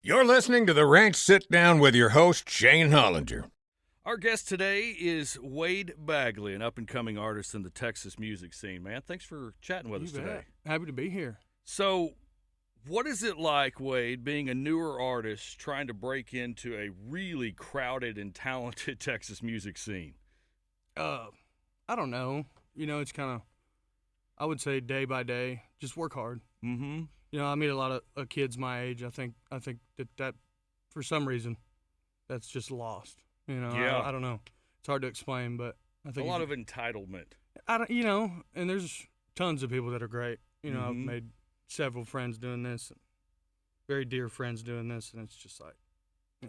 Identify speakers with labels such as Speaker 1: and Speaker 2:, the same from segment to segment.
Speaker 1: You're listening to The Ranch Sit-Down with your host, Shayne Hollinger.
Speaker 2: Our guest today is Wade Bagley, an up-and-coming artist in the Texas music scene. Man, thanks for chatting with us today.
Speaker 3: Happy to be here.
Speaker 2: So, what is it like, Wade, being a newer artist trying to break into a really crowded and talented Texas music scene?
Speaker 3: I don't know. You know, it's kind of, I would say day by day, just work hard.
Speaker 2: Mm-hmm.
Speaker 3: You know, I meet a lot of kids my age. I think that for some reason, that's just lost. You know,
Speaker 2: yeah.
Speaker 3: I don't know. It's hard to explain, but I think
Speaker 2: a lot of entitlement.
Speaker 3: You know, and there's tons of people that are great. You know,
Speaker 2: Mm-hmm.
Speaker 3: I've made several friends doing this, and very dear friends doing this, and it's just like, you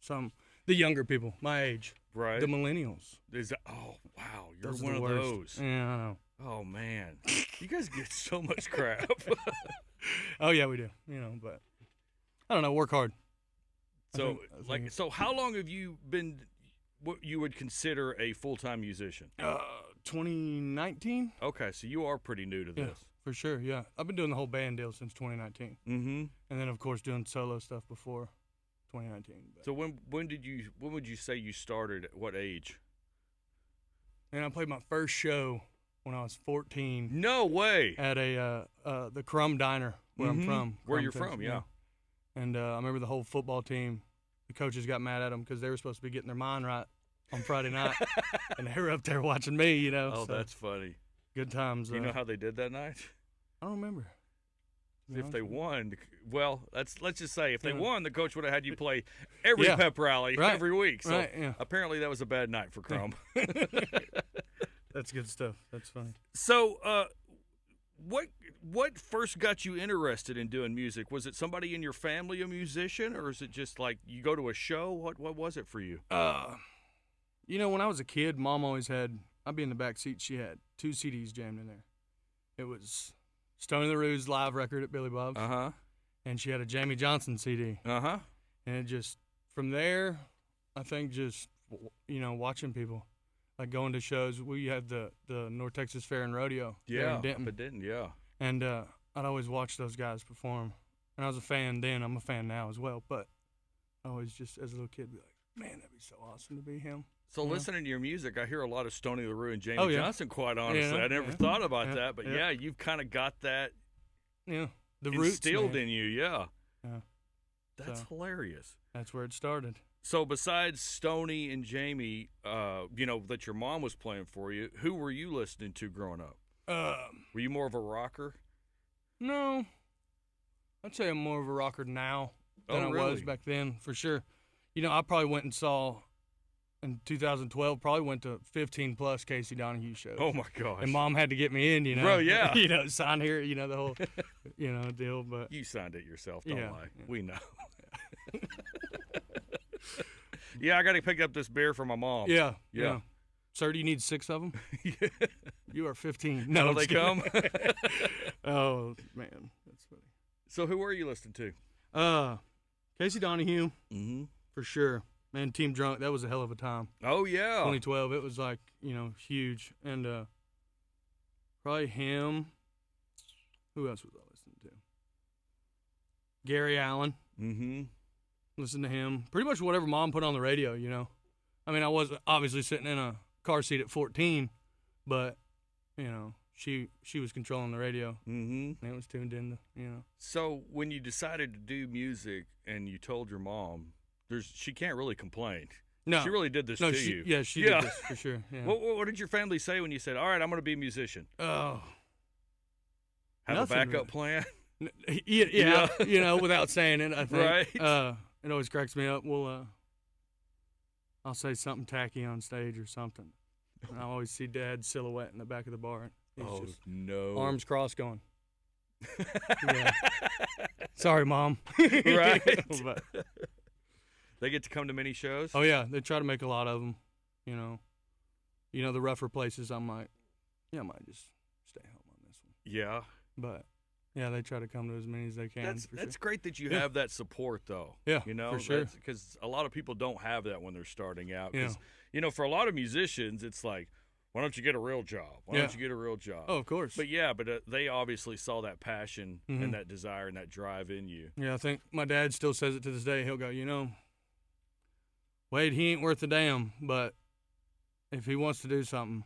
Speaker 3: know, the younger people my age,
Speaker 2: Right.
Speaker 3: the millennials.
Speaker 2: Oh, wow, you're
Speaker 3: Those are
Speaker 2: one
Speaker 3: the
Speaker 2: of
Speaker 3: worst.
Speaker 2: those.
Speaker 3: Yeah, I know.
Speaker 2: Oh, man. You guys get so much crap.
Speaker 3: Oh yeah, we do. You know, but I don't know. Work hard.
Speaker 2: So,
Speaker 3: I think
Speaker 2: so how long have you been what you would consider a full-time musician?
Speaker 3: 2019.
Speaker 2: Okay, so you are pretty new to
Speaker 3: Yeah,
Speaker 2: this.
Speaker 3: for sure. Yeah, I've been doing the whole band deal since 2019,
Speaker 2: Mm-hmm.
Speaker 3: and then of course doing solo stuff before 2019. But,
Speaker 2: So when would you say you started? At what age?
Speaker 3: and I played my first show when I was 14
Speaker 2: No way.
Speaker 3: at the Krum Diner where I'm
Speaker 2: Mhm.
Speaker 3: from.
Speaker 2: Where
Speaker 3: Krum,
Speaker 2: you're
Speaker 3: Texas,
Speaker 2: from, yeah.
Speaker 3: And I remember the whole football team. The coaches got mad at them because they were supposed to be getting their mind right on Friday night, and they were up there watching me. You know.
Speaker 2: Oh,
Speaker 3: so
Speaker 2: that's funny.
Speaker 3: good times.
Speaker 2: Do you know how they did that night?
Speaker 3: I don't remember. To be
Speaker 2: If
Speaker 3: honest
Speaker 2: they
Speaker 3: with you.
Speaker 2: won, well, let's just say if they
Speaker 3: Yeah.
Speaker 2: won, the coach would have had you play every
Speaker 3: Yeah.
Speaker 2: pep rally
Speaker 3: Right.
Speaker 2: every week. So
Speaker 3: Right, yeah.
Speaker 2: apparently that was a bad night for Krum.
Speaker 3: That's good stuff. That's funny.
Speaker 2: So, what first got you interested in doing music? Was it somebody in your family a musician, or is it just like you go to a show? What was it for you?
Speaker 3: You know, when I was a kid, Mom always had. I'd be in the back seat. She had 2 CDs jammed in there. It was Stony the Roo's live record at Billy Bob's,
Speaker 2: Uh-huh.
Speaker 3: and she had a Jamie Johnson CD.
Speaker 2: Uh-huh.
Speaker 3: And it just from there, I think just watching people, like going to shows. We had the North Texas Fair and Rodeo there
Speaker 2: Yeah,
Speaker 3: in Denton,
Speaker 2: but didn't, yeah.
Speaker 3: and I'd always watch those guys perform. And I was a fan then. I'm a fan now as well. But I always just as a little kid be like, man, that'd be so awesome to be him.
Speaker 2: So
Speaker 3: Yeah.
Speaker 2: listening to your music, I hear a lot of Stony LaRue and Jamie
Speaker 3: Oh, yeah.
Speaker 2: Johnson, quite honestly.
Speaker 3: Yeah,
Speaker 2: I never
Speaker 3: yeah.
Speaker 2: thought about
Speaker 3: Yeah,
Speaker 2: that, but
Speaker 3: yeah.
Speaker 2: yeah, you've kind of got that
Speaker 3: Yeah, the roots
Speaker 2: instilled
Speaker 3: man.
Speaker 2: in you, yeah.
Speaker 3: Yeah.
Speaker 2: That's
Speaker 3: So.
Speaker 2: hilarious.
Speaker 3: That's where it started.
Speaker 2: So besides Stony and Jamie, that your mom was playing for you, who were you listening to growing up? Were you more of a rocker?
Speaker 3: No, I'd say I'm more of a rocker now than
Speaker 2: Oh,
Speaker 3: I
Speaker 2: really?
Speaker 3: was back then, for sure. You know, I probably went and saw, in 2012, probably went to 15-plus Casey Donahue shows.
Speaker 2: Oh, my gosh.
Speaker 3: And Mom had to get me in, you know.
Speaker 2: Bro, yeah.
Speaker 3: Sign here, the whole, deal. But
Speaker 2: You signed it yourself, don't
Speaker 3: Yeah,
Speaker 2: lie.
Speaker 3: yeah.
Speaker 2: We know. Yeah, I got to pick up this beer for my mom.
Speaker 3: yeah.
Speaker 2: Yeah.
Speaker 3: Sir, do you need 6 of them?
Speaker 2: Yeah.
Speaker 3: You are 15.
Speaker 2: How
Speaker 3: No,
Speaker 2: do
Speaker 3: I'm
Speaker 2: they
Speaker 3: just kidding.
Speaker 2: come?
Speaker 3: Oh, man. That's funny.
Speaker 2: So who are you listening to?
Speaker 3: Casey Donahue,
Speaker 2: Mm-hmm.
Speaker 3: for sure. Man, Team Drunk, that was a hell of a time.
Speaker 2: Oh, yeah.
Speaker 3: 2012, it was like, huge. And probably him. Who else was I listening to? Gary Allen.
Speaker 2: Mm-hmm.
Speaker 3: Listen to him. Pretty much whatever Mom put on the radio, I mean, I was obviously sitting in a car seat at 14, but, she was controlling the radio.
Speaker 2: Mm-hmm.
Speaker 3: And it was tuned in,
Speaker 2: So when you decided to do music and you told your mom, she can't really complain.
Speaker 3: No.
Speaker 2: She really did this
Speaker 3: No,
Speaker 2: to
Speaker 3: she,
Speaker 2: you.
Speaker 3: yeah, she
Speaker 2: Yeah.
Speaker 3: did this, for sure. Yeah.
Speaker 2: What did your family say when you said, all right, I'm going to be a musician?
Speaker 3: Oh.
Speaker 2: Have
Speaker 3: Nothing
Speaker 2: a backup
Speaker 3: really.
Speaker 2: plan?
Speaker 3: Yeah, without saying it, I think.
Speaker 2: Right.
Speaker 3: It always cracks me up. I'll say something tacky on stage or something. And I always see Dad's silhouette in the back of the bar. He's just
Speaker 2: no.
Speaker 3: arms crossed going. Yeah. Sorry, Mom.
Speaker 2: Right.
Speaker 3: But,
Speaker 2: They get to come to many shows?
Speaker 3: oh, yeah, they try to make a lot of them, the rougher places, I'm like, yeah, I might just stay home on this one.
Speaker 2: Yeah.
Speaker 3: But, yeah, they try to come to as many as they can.
Speaker 2: That's
Speaker 3: for sure.
Speaker 2: great that you
Speaker 3: Yeah.
Speaker 2: have that support, though.
Speaker 3: Yeah,
Speaker 2: for
Speaker 3: sure.
Speaker 2: Because a lot of people don't have that when they're starting out.
Speaker 3: Yeah.
Speaker 2: 'Cause, for a lot of musicians, it's like, Why don't you get a real job? Why don't you get a real job?
Speaker 3: Oh, of course.
Speaker 2: But they obviously saw that passion and that desire and that drive in you.
Speaker 3: Yeah, I think my dad still says it to this day. He'll go, Wade, he ain't worth a damn, but if he wants to do something,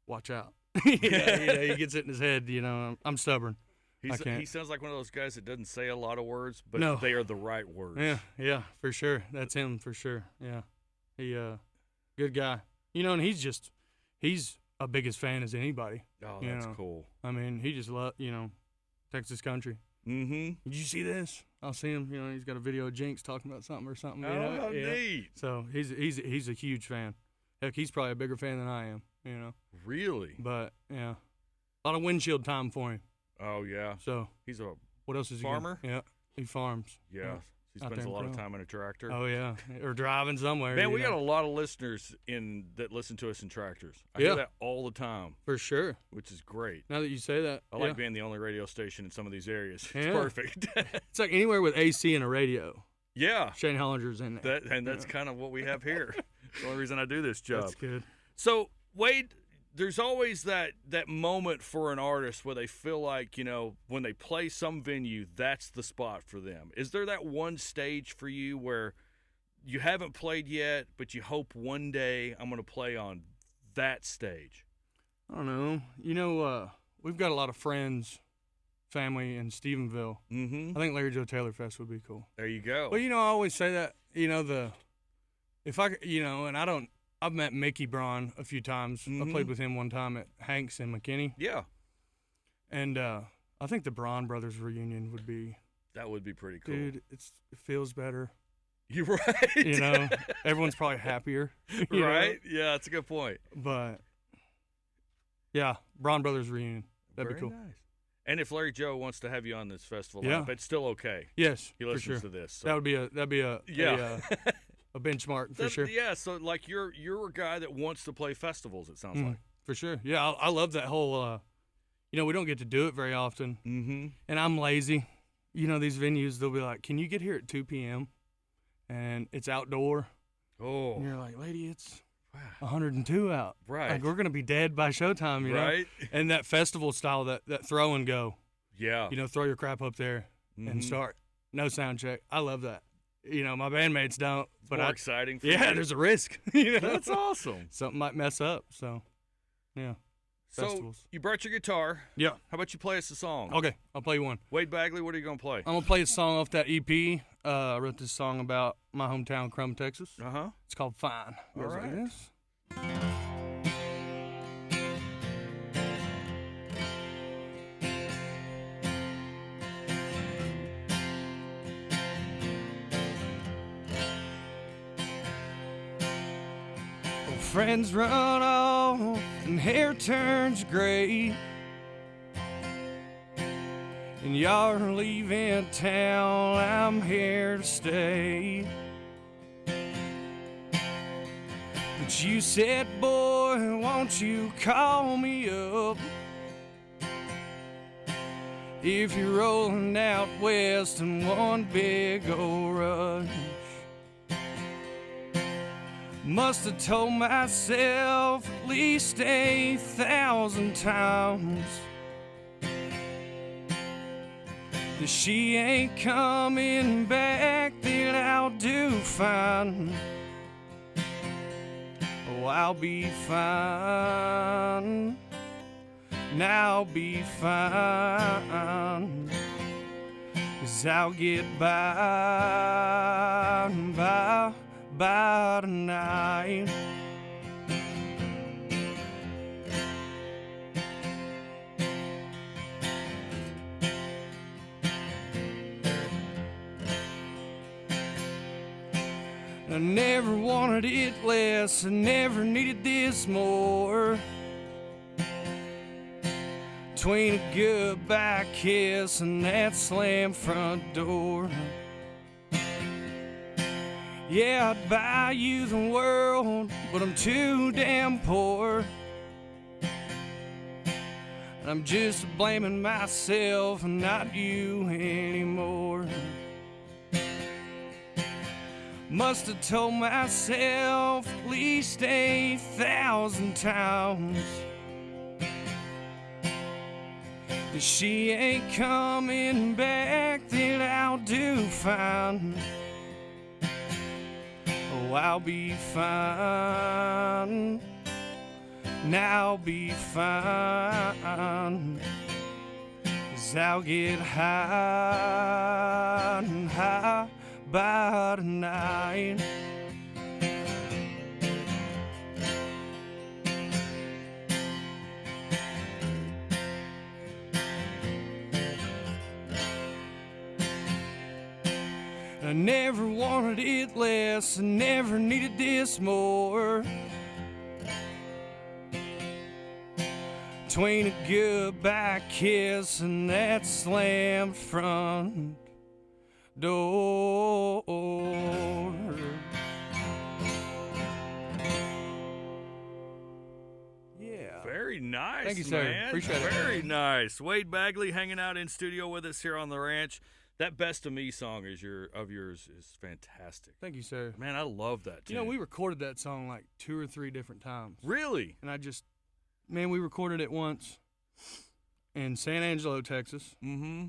Speaker 3: watch out. He gets it in his head, I'm stubborn.
Speaker 2: He sounds like one of those guys that doesn't say a lot of words, but they are the right words.
Speaker 3: Yeah, for sure. That's him for sure. Yeah. He good guy. And he's a big as fan as anybody.
Speaker 2: Oh, that's cool.
Speaker 3: I mean, he just Texas country.
Speaker 2: Mm-hmm.
Speaker 3: Did you see this? I'll see him. He's got a video of Jinx talking about something or something.
Speaker 2: Oh, how neat.
Speaker 3: So he's a huge fan. Heck, he's probably a bigger fan than I am.
Speaker 2: Really?
Speaker 3: But yeah, a lot of windshield time for him.
Speaker 2: Oh yeah.
Speaker 3: So
Speaker 2: he's a
Speaker 3: what else is he?
Speaker 2: Farmer?
Speaker 3: Yeah, he farms.
Speaker 2: Yeah. He spends a lot of time in a tractor.
Speaker 3: Oh yeah, or driving somewhere.
Speaker 2: Man, we got a lot of listeners that listen to us in tractors. I hear that all the time.
Speaker 3: For sure.
Speaker 2: Which is great.
Speaker 3: Now that you say that,
Speaker 2: I like being the only radio station in some of these areas.
Speaker 3: Yeah.
Speaker 2: It's perfect.
Speaker 3: It's like anywhere with AC and a radio.
Speaker 2: Yeah.
Speaker 3: Shayne Hollinger's in there.
Speaker 2: That's kind of what we have here. The only reason I do this job.
Speaker 3: That's good.
Speaker 2: So, Wade, there's always that moment for an artist where they feel like, when they play some venue, that's the spot for them. Is there that one stage for you where you haven't played yet, but you hope one day I'm going to play on that stage?
Speaker 3: I don't know. We've got a lot of friends, family in Stephenville.
Speaker 2: Mm-hmm.
Speaker 3: I think Larry Joe Taylor Fest would be cool.
Speaker 2: There you go.
Speaker 3: Well, I always say that, I've met Mickey Braun a few times.
Speaker 2: Mm-hmm.
Speaker 3: I played with him one time at Hanks in McKinney.
Speaker 2: Yeah.
Speaker 3: And I think the Braun brothers reunion would be.
Speaker 2: That would be pretty cool.
Speaker 3: Dude, it feels better.
Speaker 2: You're right.
Speaker 3: Everyone's probably happier.
Speaker 2: Right? Yeah, that's a good point.
Speaker 3: But, yeah, Braun brothers reunion. That'd be cool.
Speaker 2: Nice. And if Larry Joe wants to have you on this festival, it's still okay.
Speaker 3: Yes,
Speaker 2: he listens
Speaker 3: for sure.
Speaker 2: to this. So.
Speaker 3: That'd be a benchmark for sure.
Speaker 2: Yeah, so like you're a guy that wants to play festivals. It sounds like
Speaker 3: for sure. Yeah, I love that whole. We don't get to do it very often, and I'm lazy. These venues, they'll be like, "Can you get here at 2 p.m.?" and it's outdoor.
Speaker 2: Oh,
Speaker 3: and you're like, "Lady, it's 102 out.
Speaker 2: Right?
Speaker 3: Like we're gonna be dead by showtime, you know."
Speaker 2: Right?
Speaker 3: And that festival style, that throw and go.
Speaker 2: Yeah.
Speaker 3: Throw your crap up there and start. No sound check. I love that. My bandmates don't.
Speaker 2: It's
Speaker 3: but
Speaker 2: more exciting for
Speaker 3: Yeah,
Speaker 2: you.
Speaker 3: there's a risk.
Speaker 2: That's awesome.
Speaker 3: Something might mess up. So, yeah. Festivals.
Speaker 2: So, you brought your guitar.
Speaker 3: Yeah.
Speaker 2: How about you play us a song?
Speaker 3: Okay, I'll play you one.
Speaker 2: Wade Bagley, what are you going to play?
Speaker 3: I'm going to play a song off that EP. I wrote this song about my hometown, Krum, Texas.
Speaker 2: Uh-huh.
Speaker 3: It's called Fine.
Speaker 2: All right.
Speaker 3: Like this. Friends run off and hair turns gray, and y'all are leaving town. I'm here to stay. But you said, boy, won't you call me up if you're rolling out west in one big old rush. Must have told myself at least 1,000 times that she ain't coming back, that I'll do fine. Oh, I'll be fine. And I'll be fine. 'Cause I'll get by tonight. I never wanted it less, I never needed this more. Between a goodbye kiss and that slam front door. Yeah, I'd buy you the world, but I'm too damn poor. And I'm just blaming myself and not you anymore. Must have told myself at least 8,000 times that she ain't coming back, that I'll do fine. Oh, I'll be fine. Now I'll be fine. 'Cause I'll get high and high by tonight. I never wanted it less, I never needed this more. Between a goodbye kiss and that slammed front door. Yeah.
Speaker 2: Very nice,
Speaker 3: Thank you, sir.
Speaker 2: man.
Speaker 3: Appreciate it.
Speaker 2: Very nice. Wade Bagley hanging out in studio with us here on the ranch. That Best of Me song of yours is fantastic.
Speaker 3: Thank you, sir.
Speaker 2: Man, I love that tune.
Speaker 3: You know, we recorded that song like 2 or 3 different times.
Speaker 2: Really?
Speaker 3: And we recorded it once in San Angelo, Texas.
Speaker 2: Mm-hmm.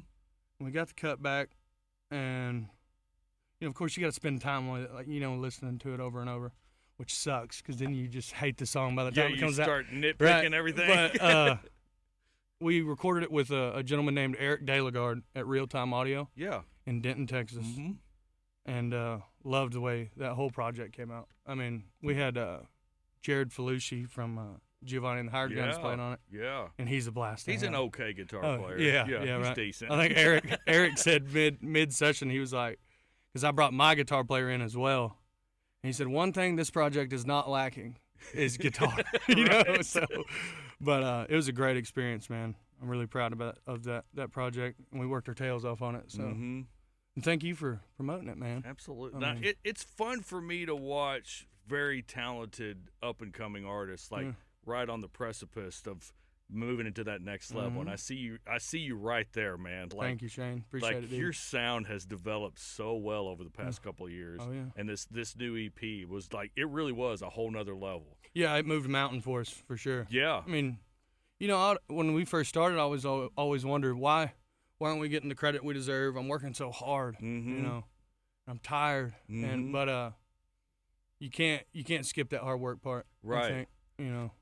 Speaker 3: We got the cut back, and, you know, of course, you got to spend time with it, like, you know, listening to it over and over, which sucks, because then you just hate the song by the time it comes out.
Speaker 2: Yeah, you start nitpicking everything.
Speaker 3: But we recorded it with a gentleman named Eric DeLagarde at Real Time Audio
Speaker 2: yeah.
Speaker 3: in Denton, Texas, and loved the way that whole project came out. I mean, we had Jared Felucci from Giovanni and the Hired Guns playing on it.
Speaker 2: Yeah.
Speaker 3: And he's a blast.
Speaker 2: He's an okay guitar player.
Speaker 3: Yeah,
Speaker 2: he's
Speaker 3: right.
Speaker 2: decent.
Speaker 3: I think Eric said mid session, he was like, because I brought my guitar player in as well, and he said, one thing this project is not lacking is guitar. You know, so, but it was a great experience, man. I'm really proud of that project, and we worked our tails off on it. So, and thank you for promoting it, man.
Speaker 2: Absolutely.
Speaker 3: I mean,
Speaker 2: Now, it's fun for me to watch very talented up and coming artists like right on the precipice of moving into that next level, and I see you right there, man. Like,
Speaker 3: thank you, Shayne. Appreciate it, dude.
Speaker 2: Your sound has developed so well over the past couple of years.
Speaker 3: Oh, yeah.
Speaker 2: And this new EP was like, it really was a whole nother level.
Speaker 3: Yeah, it moved a mountain for us, for sure.
Speaker 2: Yeah.
Speaker 3: I mean, you know, when we first started, I was always wondered why aren't we getting the credit we deserve? I'm working so hard, you know. I'm tired, but you can't skip that hard work part.
Speaker 2: Right.
Speaker 3: I think, you know.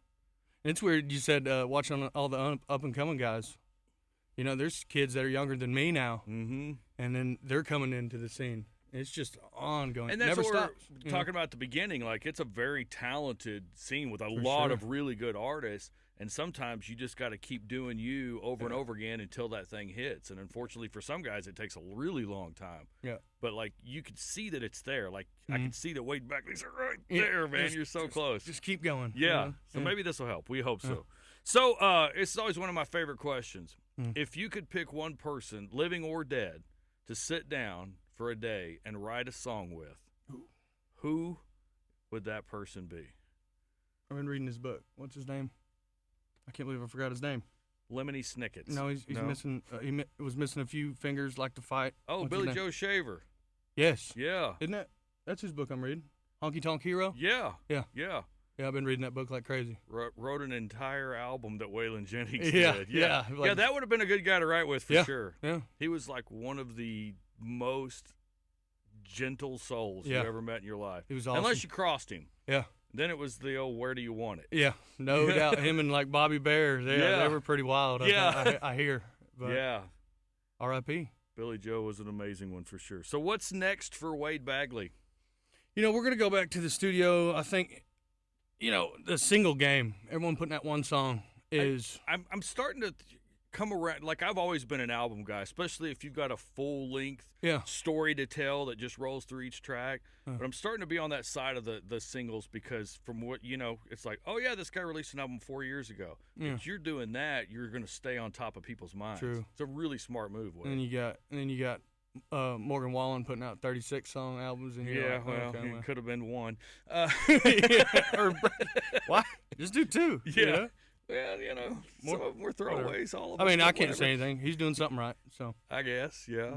Speaker 3: And it's weird you said watching all the up and coming guys. You know, there's kids that are younger than me now, and then they're coming into the scene. It's just ongoing.
Speaker 2: And that's
Speaker 3: never
Speaker 2: what
Speaker 3: stops.
Speaker 2: we're talking about at the beginning. Like, it's a very talented scene with a lot of really good artists. And sometimes you just got to keep doing you over and over again until that thing hits. And unfortunately for some guys, it takes a really long time.
Speaker 3: Yeah.
Speaker 2: But, like, you could see that it's there. Like, I can see that Wade Bagley's right there, man. You're so close.
Speaker 3: Just keep going.
Speaker 2: Yeah.
Speaker 3: You know?
Speaker 2: So maybe this will help. We hope so. So it's always one of my favorite questions. If you could pick one person, living or dead, to sit down for a day and write a song with, who would that person be?
Speaker 3: I've been reading his book. What's his name? I can't believe I forgot his name.
Speaker 2: Lemony Snicket's.
Speaker 3: No, he's missing. He was missing a few fingers, like to fight.
Speaker 2: Oh,
Speaker 3: What's
Speaker 2: Billy
Speaker 3: his name?
Speaker 2: Joe Shaver.
Speaker 3: Yes.
Speaker 2: Yeah.
Speaker 3: Isn't that? That's his book I'm reading. Honky Tonk Hero.
Speaker 2: Yeah.
Speaker 3: Yeah.
Speaker 2: Yeah.
Speaker 3: Yeah, I've been reading that book like crazy.
Speaker 2: Wrote an entire album that Waylon Jennings
Speaker 3: Yeah,
Speaker 2: did.
Speaker 3: yeah, like-
Speaker 2: yeah, that would have been a good guy to write with for sure.
Speaker 3: Yeah.
Speaker 2: He was like one of the most gentle souls you ever met in your life.
Speaker 3: He was awesome.
Speaker 2: Unless you crossed him.
Speaker 3: Yeah.
Speaker 2: Then it was the old, where do you want it?
Speaker 3: Yeah, no doubt. Him and like Bobby Bear, they were pretty wild. I hear. But
Speaker 2: Yeah.
Speaker 3: R.I.P.
Speaker 2: Billy Joe was an amazing one for sure. So what's next for Wade Bagley?
Speaker 3: You know, we're going to go back to the studio. I think, you know, the single game, everyone putting out one song is.
Speaker 2: I'm starting to come around. Like, I've always been an album guy, especially if you've got a full length story to tell that just rolls through each track. But I'm starting to be on that side of the singles because from what, you know, it's like, oh, yeah, this guy released an album 4 years ago.
Speaker 3: Yeah.
Speaker 2: If you're doing that, you're going to stay on top of people's minds.
Speaker 3: True.
Speaker 2: It's a really smart move. Wade.
Speaker 3: And then you got Morgan Wallen putting out 36 song albums. And you're like,
Speaker 2: well,
Speaker 3: okay,
Speaker 2: it could have been one.
Speaker 3: Why? Just do two.
Speaker 2: Yeah.
Speaker 3: You know?
Speaker 2: Well, you know, some of them were throwaways. All of
Speaker 3: I mean,
Speaker 2: us,
Speaker 3: I can't
Speaker 2: whatever.
Speaker 3: say anything. He's doing something right. So
Speaker 2: I guess, yeah.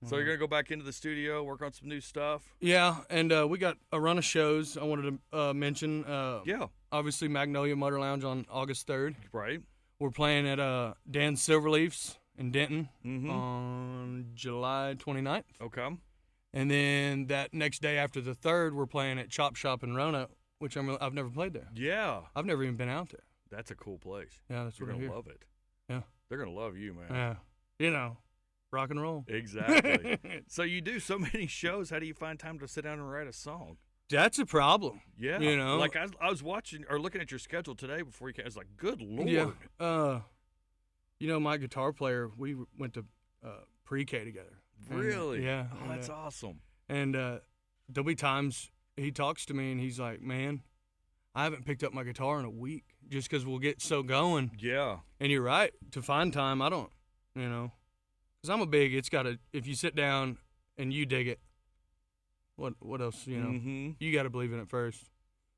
Speaker 2: So you're going to go back into the studio, work on some new stuff?
Speaker 3: Yeah, and we got a run of shows I wanted to mention.
Speaker 2: Yeah.
Speaker 3: Obviously, Magnolia Motor Lounge on August 3rd.
Speaker 2: Right.
Speaker 3: We're playing at Dan Silverleaf's in Denton
Speaker 2: Mm-hmm.
Speaker 3: on July 29th.
Speaker 2: Okay.
Speaker 3: And then that next day after the 3rd, we're playing at Chop Shop in Roanoke, which I've never played there.
Speaker 2: Yeah.
Speaker 3: I've never even been out there.
Speaker 2: That's a cool place.
Speaker 3: Yeah, that's
Speaker 2: You're
Speaker 3: what I
Speaker 2: going
Speaker 3: hear.
Speaker 2: to love it.
Speaker 3: Yeah.
Speaker 2: They're going to love you, man.
Speaker 3: Yeah. You know, rock and roll.
Speaker 2: Exactly. So you do so many shows. How do you find time to sit down and write a song?
Speaker 3: That's a problem.
Speaker 2: Yeah.
Speaker 3: You know?
Speaker 2: Like I was watching or looking at your schedule today before you came. I was like, good Lord.
Speaker 3: Yeah. You know, my guitar player, we went to pre-K together. And,
Speaker 2: Really?
Speaker 3: yeah.
Speaker 2: Oh, that's awesome.
Speaker 3: And there'll be times he talks to me and he's like, man, I haven't picked up my guitar in a week just because we'll get so going.
Speaker 2: Yeah.
Speaker 3: And you're right. To find time, I don't, you know. Because I'm a big, it's got to, if you sit down and you dig it, what else, you know?
Speaker 2: Mm-hmm.
Speaker 3: You got to believe in it first.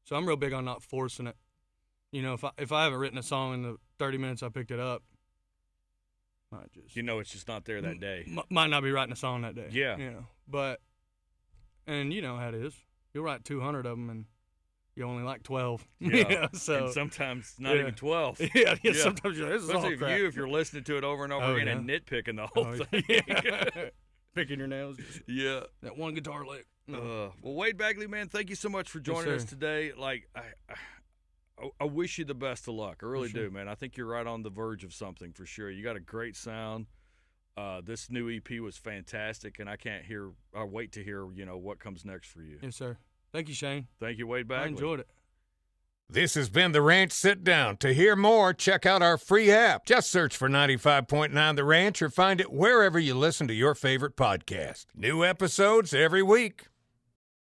Speaker 3: So I'm real big on not forcing it. You know, if I haven't written a song in the 30 minutes I picked it up, I just.
Speaker 2: You know it's just not there that day.
Speaker 3: Might not be writing a song that day.
Speaker 2: Yeah.
Speaker 3: You know, but, and you know how it is. You'll write 200 of them and you only like 12.
Speaker 2: Yeah.
Speaker 3: So.
Speaker 2: And sometimes not
Speaker 3: Yeah.
Speaker 2: even 12.
Speaker 3: Yeah,
Speaker 2: Yeah.
Speaker 3: sometimes you're like, this is all
Speaker 2: Especially
Speaker 3: crap.
Speaker 2: if you're listening to it over and over
Speaker 3: Oh,
Speaker 2: again
Speaker 3: yeah.
Speaker 2: and nitpicking the whole thing.
Speaker 3: Yeah. Picking your nails.
Speaker 2: Yeah.
Speaker 3: That one guitar lick.
Speaker 2: Well, Wade Bagley, man, thank you so much for joining us
Speaker 3: sir.
Speaker 2: today. Like, I wish you the best of luck. I really
Speaker 3: sure.
Speaker 2: do, man. I think you're right on the verge of something for sure. You got a great sound. This new EP was fantastic, and I wait to hear, what comes next for you.
Speaker 3: Yes, sir. Thank you, Shayne.
Speaker 2: Thank you, Wade Bagley.
Speaker 3: I enjoyed it.
Speaker 1: This has been The Ranch Sit Down. To hear more, check out our free app. Just search for 95.9 The Ranch or find it wherever you listen to your favorite podcast. New episodes every week.